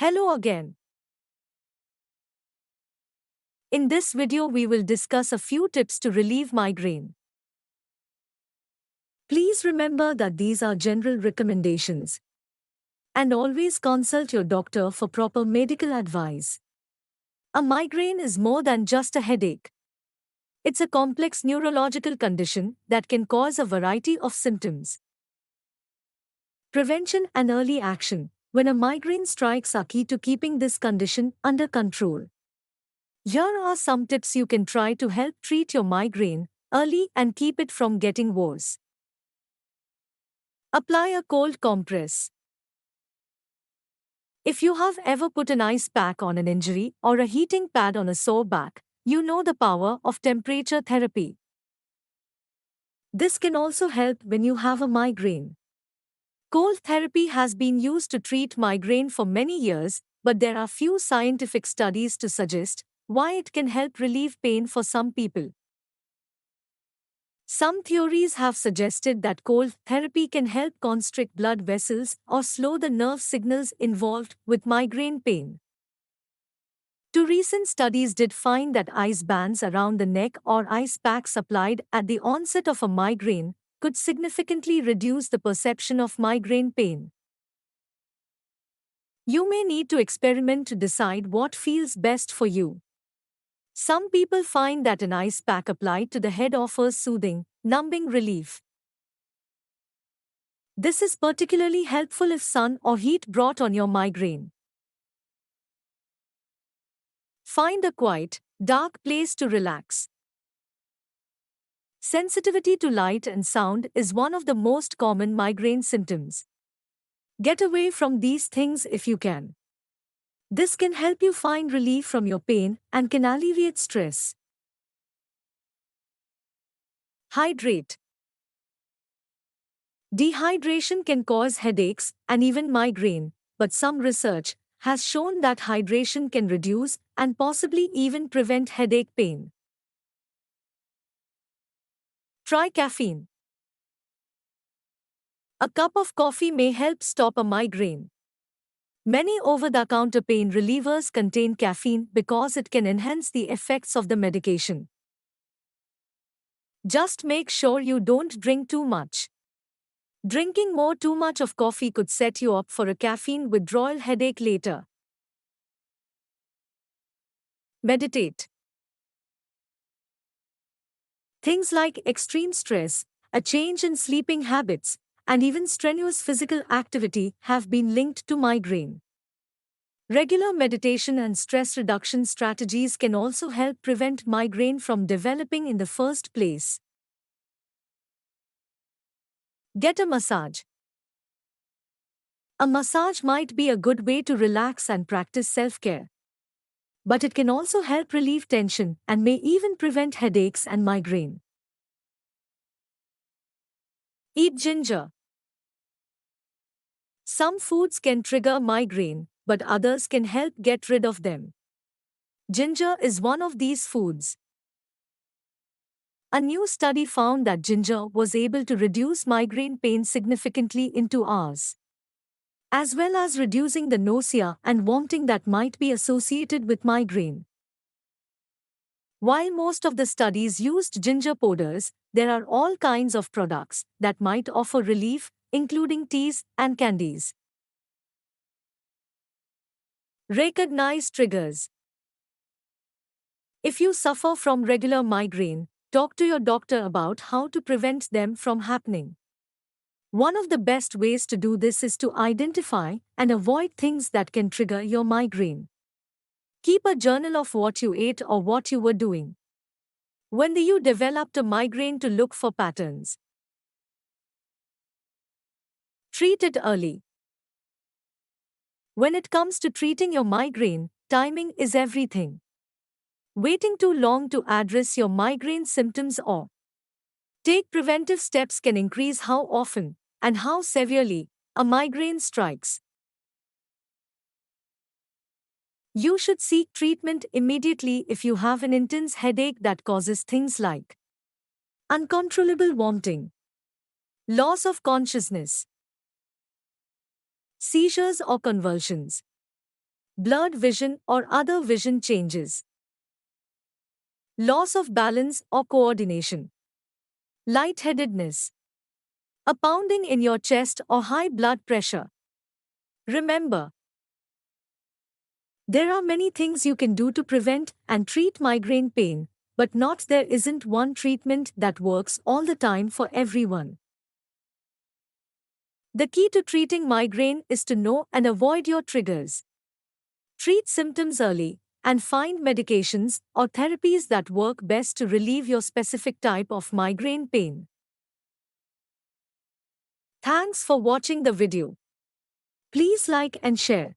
Hello again. In this video we will discuss a few tips to relieve migraine. Please remember that these are general recommendations and always consult your doctor for proper medical advice. A migraine is more than just a headache. It's a complex neurological condition that can cause a variety of symptoms. Prevention and early action when a migraine strikes are key to keeping this condition under control. Here are some tips you can try to help treat your migraine early and keep it from getting worse. Apply a cold compress. If you have ever put an ice pack on an injury or a heating pad on a sore back, you know the power of temperature therapy. This can also help when you have a migraine. Cold therapy has been used to treat migraine for many years, but there are few scientific studies to suggest why it can help relieve pain for some people. Some theories have suggested that cold therapy can help constrict blood vessels or slow the nerve signals involved with migraine pain. Two recent studies did find that ice bands around the neck or ice packs applied at the onset of a migraine could significantly reduce the perception of migraine pain. You may need to experiment to decide what feels best for you. Some people find that an ice pack applied to the head offers soothing, numbing relief. This is particularly helpful if sun or heat brought on your migraine. Find a quiet, dark place to relax. Sensitivity to light and sound is one of the most common migraine symptoms. Get away from these things if you can. This can help you find relief from your pain and can alleviate stress. Hydrate. Dehydration can cause headaches and even migraine, but some research has shown that hydration can reduce and possibly even prevent headache pain. Try caffeine. A cup of coffee may help stop a migraine. Many over-the-counter pain relievers contain caffeine because it can enhance the effects of the medication. Just make sure you don't drink too much. Drinking too much of coffee could set you up for a caffeine withdrawal headache later. Meditate. Things like extreme stress, a change in sleeping habits, and even strenuous physical activity have been linked to migraine. Regular meditation and stress reduction strategies can also help prevent migraine from developing in the first place. Get a massage. A massage might be a good way to relax and practice self-care. But it can also help relieve tension and may even prevent headaches and migraine. Eat ginger. Some foods can trigger migraine, but others can help get rid of them. Ginger is one of these foods. A new study found that ginger was able to reduce migraine pain significantly in 2 hours, as well as reducing the nausea and vomiting that might be associated with migraine. While most of the studies used ginger powders, there are all kinds of products that might offer relief, including teas and candies. Recognize triggers. If you suffer from regular migraine, talk to your doctor about how to prevent them from happening. One of the best ways to do this is to identify and avoid things that can trigger your migraine. Keep a journal of what you ate or what you were doing when you developed a migraine to look for patterns. Treat it early. When it comes to treating your migraine, timing is everything. Waiting too long to address your migraine symptoms or take preventive steps can increase how often and how severely a migraine strikes. You should seek treatment immediately if you have an intense headache that causes things like uncontrollable vomiting, loss of consciousness, seizures or convulsions. blurred vision or other vision changes, loss of balance or coordination, lightheadedness, a pounding in your chest or high blood pressure. Remember, there are many things you can do to prevent and treat migraine pain, but not there isn't one treatment that works all the time for everyone. The key to treating migraine is to know and avoid your triggers. Treat symptoms early and find medications or therapies that work best to relieve your specific type of migraine pain. Thanks for watching the video. Please like and share.